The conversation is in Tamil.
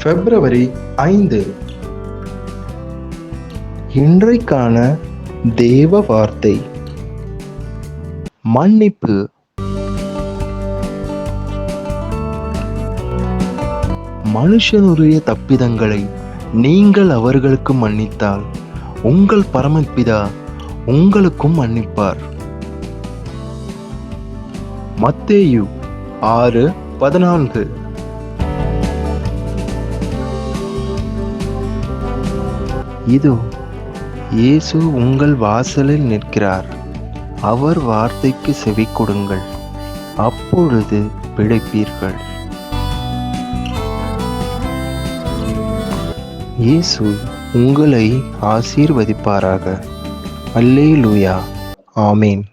பிப்ரவரி 5. இன்றைக்கான தேவ வார்த்தை. மன்னிப்பு. மனுஷனுடைய தப்பிதங்களை நீங்கள் அவர்களுக்கு மன்னித்தால் உங்கள் பரமபிதா உங்களுக்கும் மன்னிப்பார். மத்தேயு 6:14. இதோ இயேசு உங்கள் வாசலில் நிற்கிறார். அவர் வார்த்தைக்கு செவி கொடுங்கள், அப்பொழுது பிழைப்பீர்கள். இயேசு உங்களை ஆசீர்வதிப்பாராக. அல்லேலூயா. ஆமேன்.